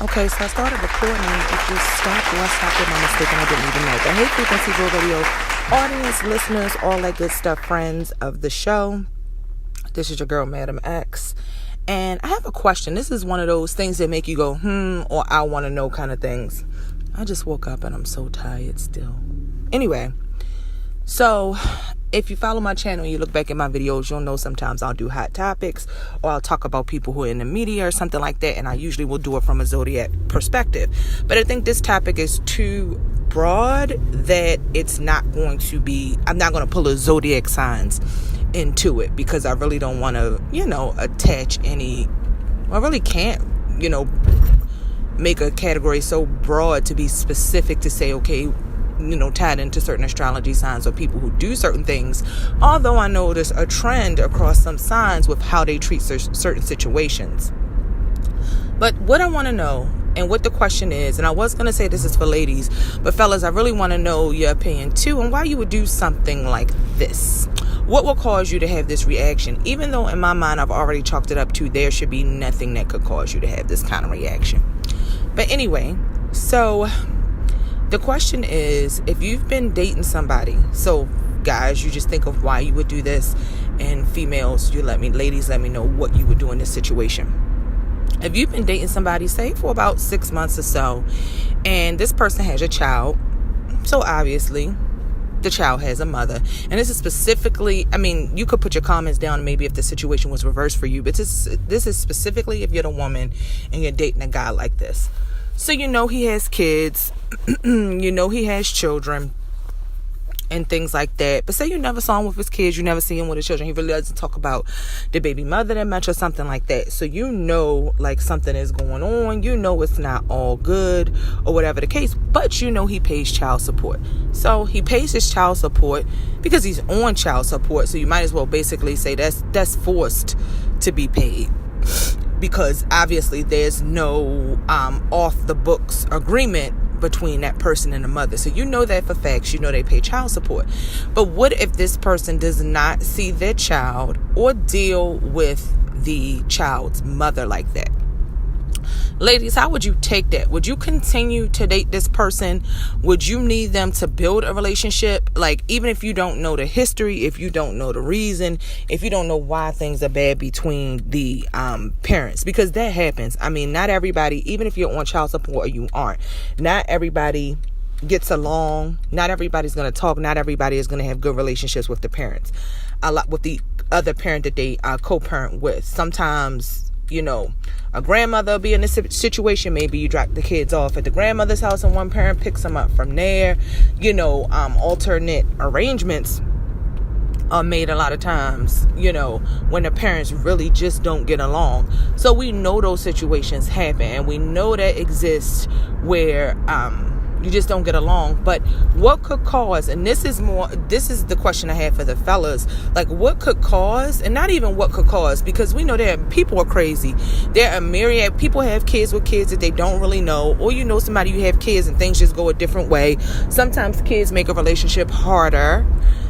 Okay, so I started recording. It just stopped. Or I stopped with my mistake and I didn't even know. But hey, Frequency Real Radio audience, listeners, all that good stuff, friends of the show. This is your girl, Madam X. And I have a question. This is one of those things that make you go, or I want to know kind of things. I just woke up and I'm so tired still. Anyway, so if you follow my channel and you look back at my videos, you'll know sometimes I'll do hot topics or I'll talk about people who are in the media or something like that. And I usually will do it from a zodiac perspective. But I think this topic is too broad that it's not going to be, I'm not going to pull a zodiac signs into it because I really don't want to, attach any, I really can't, make a category so broad to be specific to say, okay, tied into certain astrology signs or people who do certain things. Although I notice a trend across some signs with how they treat certain situations. But what I want to know and what the question is, and I was going to say this is for ladies, but fellas, I really want to know your opinion too and why you would do something like this. What will cause you to have this reaction? Even though in my mind I've already chalked it up to there should be nothing that could cause you to have this kind of reaction. But anyway, so the question is, if you've been dating somebody, so guys, you just think of why you would do this, and females, ladies, let me know what you would do in this situation. If you've been dating somebody, say for about 6 months or so, and this person has a child, so obviously the child has a mother, and this is specifically, you could put your comments down maybe if the situation was reversed for you, but this is specifically if you're the woman and you're dating a guy like this. So he has kids, he has children and things like that. But say you never saw him with his kids, you never see him with his children. He really doesn't talk about the baby mother that much or something like that. So like something is going on. It's not all good or whatever the case. But he pays child support. So he pays his child support because he's on child support. So you might as well basically say that's forced to be paid. Because obviously there's no off the books agreement between that person and the mother. So that for facts, they pay child support. But what if this person does not see their child or deal with the child's mother like that? Ladies, how would you take that? Would you continue to date this person? Would you need them to build a relationship? Like, even if you don't know the history, if you don't know the reason, if you don't know why things are bad between the parents, because that happens. Not everybody, even if you're on child support or you aren't, not everybody gets along. Not everybody's going to talk. Not everybody is going to have good relationships with the parents. A lot with the other parent that they co-parent with. Sometimes, a grandmother will be in a situation. Maybe you drop the kids off at the grandmother's house and one parent picks them up from there. Alternate arrangements are made a lot of times, when the parents really just don't get along. So we know those situations happen, and we know that exists where you just don't get along. But what could cause, and this is the question I have for the fellas, like what could cause, and not even what could cause, because we know that people are crazy. There are myriad people have kids with kids that they don't really know, or somebody you have kids and things just go a different way. Sometimes kids make a relationship harder.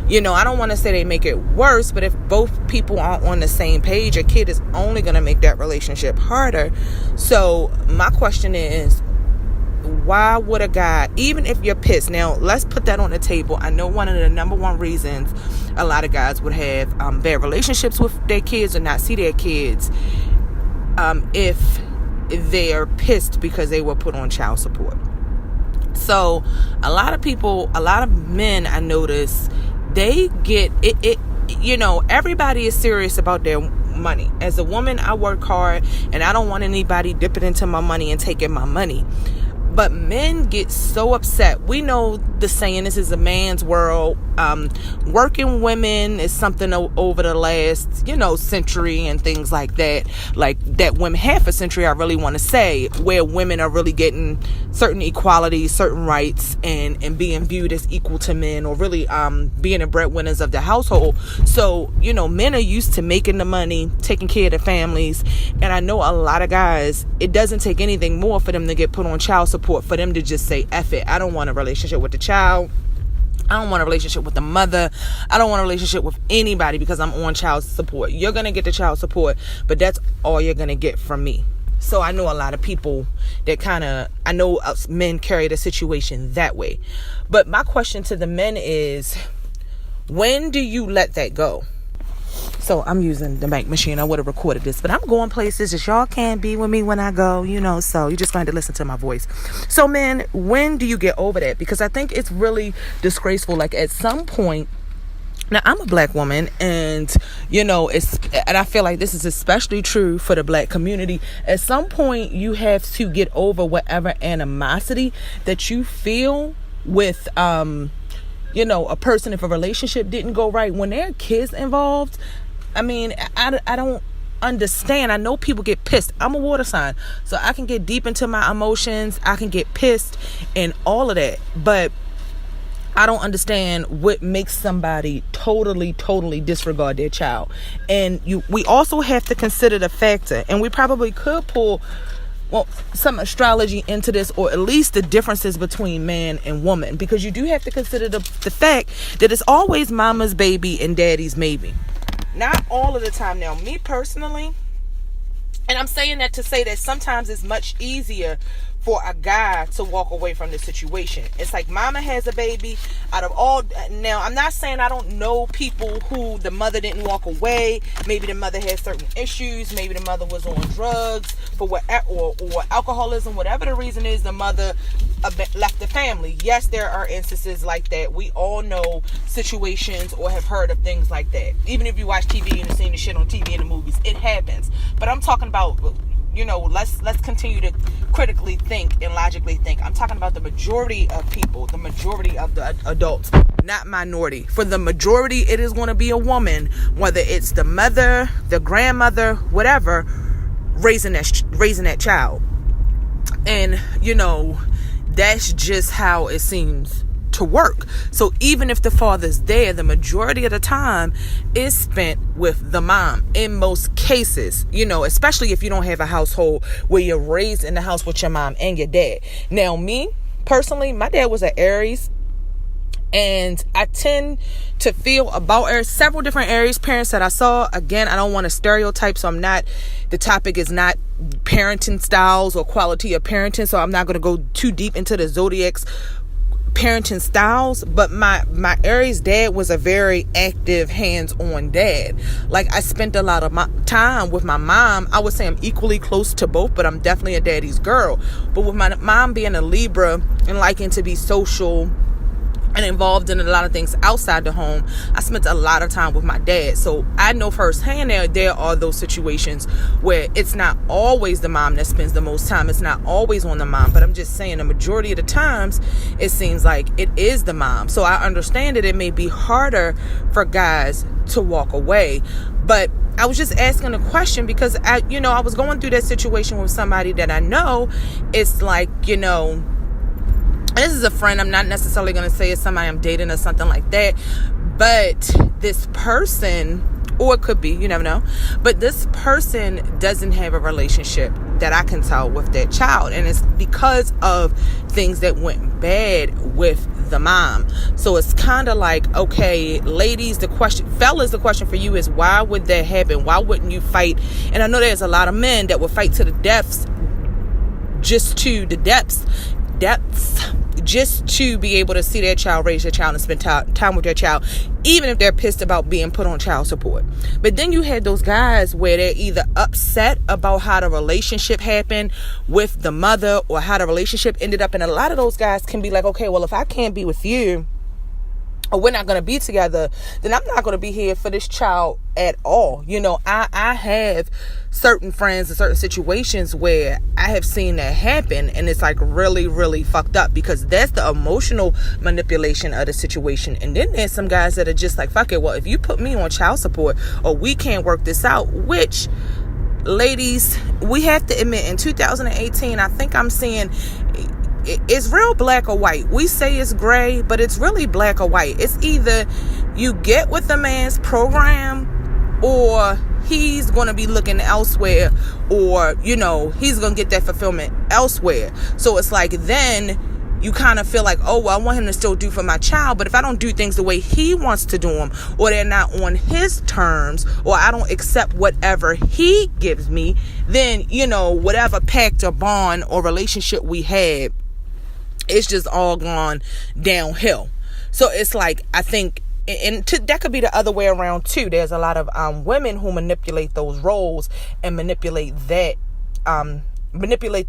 I don't want to say they make it worse, but if both people aren't on the same page, a kid is only going to make that relationship harder. So my question is, why would a guy, even if you're pissed, now let's put that on the table. I know one of the number one reasons a lot of guys would have bad relationships with their kids or not see their kids if they're pissed because they were put on child support. So a lot of men, I notice, they get it. Everybody is serious about their money. As a woman, I work hard and I don't want anybody dipping into my money and taking my money. But men get so upset. We know the saying, this is a man's world. Working women is something over the last, century and things like that. Like that women, half a century, I really want to say, where women are really getting certain equalities, certain rights, and being viewed as equal to men, or really being the breadwinners of the household. So, men are used to making the money, taking care of their families. And I know a lot of guys, it doesn't take anything more for them to get put on child support, for them to just say, F it. I don't want a relationship with the child. I don't want a relationship with the mother. I don't want a relationship with anybody because I'm on child support. You're going to get the child support, but that's all you're going to get from me. So I know a lot of people that I know men carry the situation that way. But my question to the men is, when do you let that go? So I'm using the bank machine. I would have recorded this, but I'm going places that y'all can't be with me when I go, so you're just going to listen to my voice. So men, when do you get over that? Because I think it's really disgraceful. Like at some point, now I'm a black woman, and and I feel like this is especially true for the black community. At some point, you have to get over whatever animosity that you feel with a person. If a relationship didn't go right, when there are kids involved, I mean, I don't understand. I know people get pissed. I'm a water sign, so I can get deep into my emotions. I can get pissed and all of that, but I don't understand what makes somebody totally disregard their child. And we also have to consider the factor, and we probably could pull some astrology into this, or at least the differences between man and woman, because you do have to consider the fact that it's always mama's baby and daddy's maybe. Not all of the time. Now, me personally, and I'm saying that to say that sometimes it's much easier for a guy to walk away from the situation. It's like mama has a baby. Now, I'm not saying I don't know people who the mother didn't walk away. Maybe the mother had certain issues. Maybe the mother was on drugs or alcoholism. Whatever the reason is, the mother left the family. Yes, there are instances like that. We all know situations or have heard of things like that. Even if you watch TV and you've seen the shit on TV and the movies, it happens. But I'm talking about, let's continue to critically think and logically think. I'm talking about the majority of people, the majority of the adults, not minority. For the majority, it is going to be a woman, whether it's the mother, the grandmother, whatever, raising that child. And, that's just how it seems to work. So even if the father's there, the majority of the time is spent with the mom in most cases, especially if you don't have a household where you're raised in the house with your mom and your dad. Now, me personally, my dad was an Aries, and I tend to feel about Aries, several different Aries parents that I saw. Again, I don't want to stereotype, so the topic is not parenting styles or quality of parenting, so I'm not going to go too deep into the zodiac's parenting styles. But my Aries dad was a very active, hands-on dad. Like, I spent a lot of my time with my mom. I would say I'm equally close to both, but I'm definitely a daddy's girl. But with my mom being a Libra and liking to be social and involved in a lot of things outside the home, I spent a lot of time with my dad. So I know firsthand there are those situations where it's not always the mom that spends the most time. It's not always on the mom. But I'm just saying, the majority of the times, it seems like it is the mom. So I understand that it may be harder for guys to walk away. But I was just asking a question because I was going through that situation with somebody that I know. It's like, this is a friend. I'm not necessarily going to say it's somebody I'm dating or something like that. But this person, or it could be, you never know. But this person doesn't have a relationship that I can tell with that child. And it's because of things that went bad with the mom. So it's kind of like, okay, ladies, the question for you is, why would that happen? Why wouldn't you fight? And I know there's a lot of men that would fight to the depths, just to be able to see their child, raise their child, and spend time with their child, even if they're pissed about being put on child support. But then you had those guys where they're either upset about how the relationship happened with the mother or how the relationship ended up. And a lot of those guys can be like, okay, well, if I can't be with you, or we're not going to be together, then I'm not going to be here for this child at all. I have certain friends and certain situations where I have seen that happen, and it's like really, really fucked up, because that's the emotional manipulation of the situation. And then there's some guys that are just like, fuck it, well, if you put me on child support or we can't work this out, which, ladies, we have to admit, in 2018, I think I'm seeing it's real black or white. We say it's gray, but it's really black or white. It's either you get with the man's program, or he's going to be looking elsewhere, or, he's going to get that fulfillment elsewhere. So it's like, then you kind of feel like, oh, well, I want him to still do for my child, but if I don't do things the way he wants to do them, or they're not on his terms, or I don't accept whatever he gives me, then, whatever pact or bond or relationship we had, it's just all gone downhill. So it's like, I think, and that could be the other way around too. There's a lot of women who manipulate those roles and manipulate the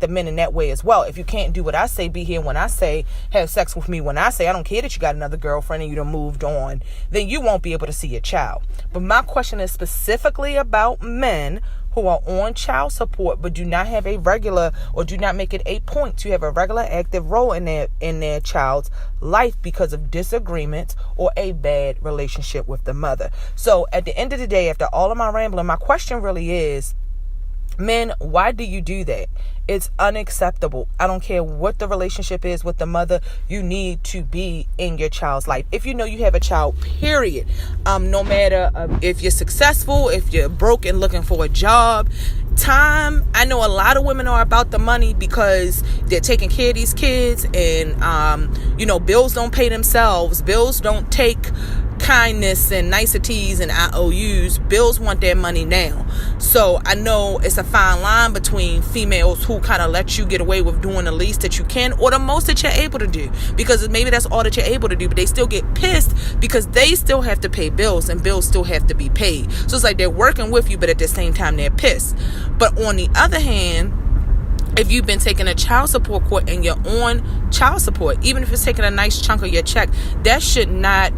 men in that way as well. If you can't do what I say, be here when I say, have sex with me when I say, I don't care that you got another girlfriend and you done moved on, then you won't be able to see your child. But my question is specifically about men who are on child support but do not have a regular, or do not make it a point to have a regular active role in their child's life because of disagreements or a bad relationship with the mother. So at the end of the day, after all of my rambling, my question really is, men, why do you do that? It's unacceptable. I don't care what the relationship is with the mother. You need to be in your child's life. If you know you have a child, period. No matter if you're successful, if you're broke and looking for a job, time. I know a lot of women are about the money because they're taking care of these kids, and bills don't pay themselves. Bills don't take kindness and niceties and IOUs. Bills want their money now. So I know it's a fine line between females who kind of let you get away with doing the least that you can or the most that you're able to do, because maybe that's all that you're able to do, but they still get pissed because they still have to pay bills and bills still have to be paid. So it's like they're working with you, but at the same time they're pissed. But on the other hand, if you've been taking a child support court and you're on child support, even if it's taking a nice chunk of your check, that should not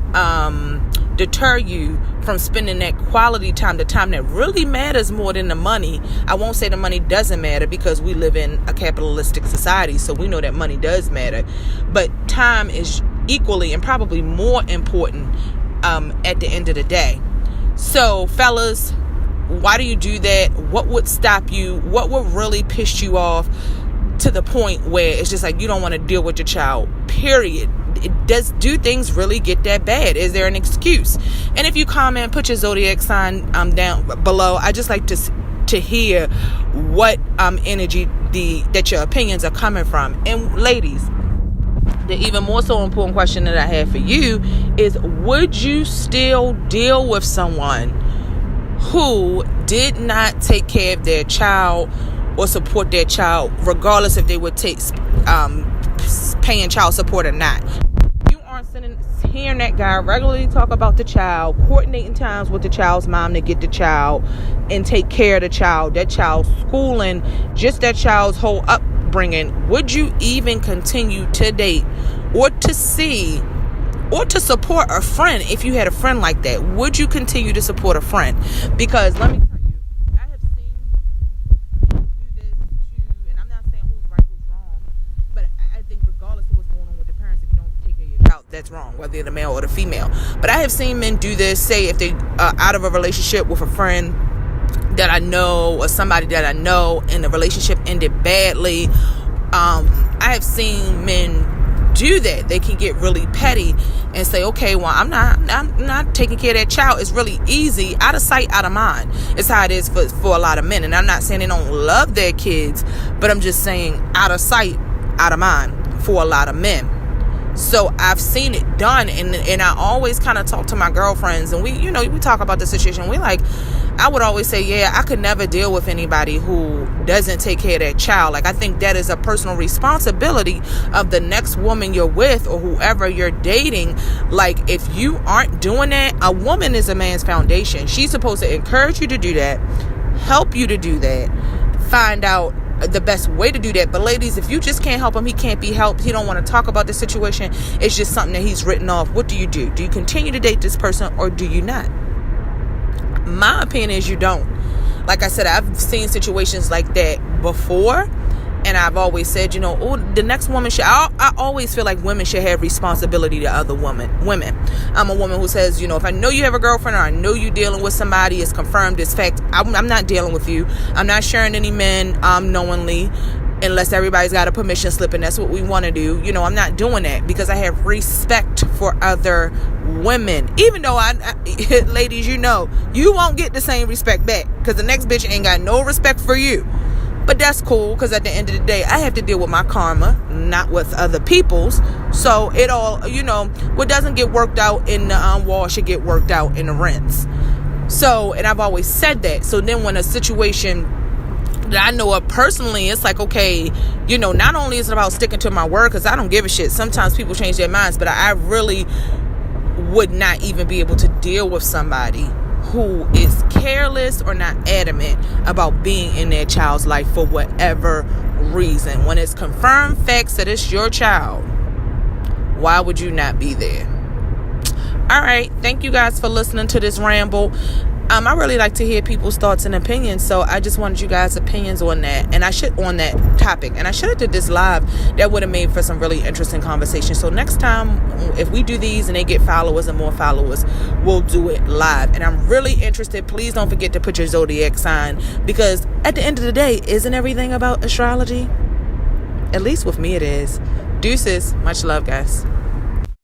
deter you from spending that quality time, the time that really matters more than the money. I won't say the money doesn't matter, because we live in a capitalistic society, so we know that money does matter. But time is equally and probably more important at the end of the day. So fellas, why do you do that? What would stop you? What would really piss you off to the point where it's just like you don't want to deal with your child, period? Do things really get that bad? Is there an excuse? And if you comment, put your zodiac sign down below. I just like to hear what energy that your opinions are coming from. And ladies, the even more so important question that I have for you is, would you still deal with someone who did not take care of their child or support their child, regardless if they would take paying child support or not? You aren't hearing that guy regularly talk about the child, coordinating times with the child's mom to get the child and take care of the child, that child's schooling, just that child's whole upbringing. Would you even continue to date or to see or to support a friend? If you had a friend like that, would you continue to support a friend? Because let me tell you, I have seen men do this too, and I'm not saying who's right, who's wrong, but I think regardless of what's going on with the parents, if you don't take care of your child, that's wrong, whether you're the male or the female. But I have seen men do this, say if they are out of a relationship with a friend that I know or somebody that I know and the relationship ended badly. I have seen men do that. They can get really petty and say, okay, well, I'm not taking care of that child. It's really easy. Out of sight, out of mind. It's how it is for a lot of men. And I'm not saying they don't love their kids, but I'm just saying out of sight, out of mind for a lot of men. So I've seen it done, and I always kind of talk to my girlfriends, and we talk about the situation. I would always say, yeah, I could never deal with anybody who doesn't take care of that child. Like, I think that is a personal responsibility of the next woman you're with or whoever you're dating. Like, if you aren't doing that, a woman is a man's foundation. She's supposed to encourage you to do that, help you to do that, find out the best way to do that. But ladies, if you just can't help him, he can't be helped, he don't want to talk about the situation, it's just something that he's written off, what do? Do you continue to date this person or do you not? My opinion is you don't. Like I said, I've seen situations like that before, and I've always said, the next woman should, I always feel like women should have responsibility to other women. I'm a woman who says, if I know you have a girlfriend or I know you dealing with somebody, it's confirmed, it's fact, I'm not dealing with you. I'm not sharing any men knowingly, unless everybody's got a permission slip and that's what we want to do. I'm not doing that because I have respect for other women. Even though ladies, you won't get the same respect back because the next bitch ain't got no respect for you. But that's cool, because at the end of the day, I have to deal with my karma, not with other people's. So it all, what doesn't get worked out in the wall should get worked out in the rinse. So, and I've always said that. So then when a situation that I know of personally, it's like, okay, not only is it about sticking to my word, because I don't give a shit. Sometimes people change their minds, but I really would not even be able to deal with somebody who is careless or not adamant about being in their child's life for whatever reason. When it's confirmed facts that it's your child, why would you not be there? All right, thank you guys for listening to this ramble. I really like to hear people's thoughts and opinions, so I just wanted you guys' opinions on that, on that topic. And I should have did this live. That would have made for some really interesting conversation. So next time, if we do these and they get followers and more followers, we'll do it live. And I'm really interested. Please don't forget to put your zodiac sign, because at the end of the day, isn't everything about astrology? At least with me it is. Deuces. Much love, guys.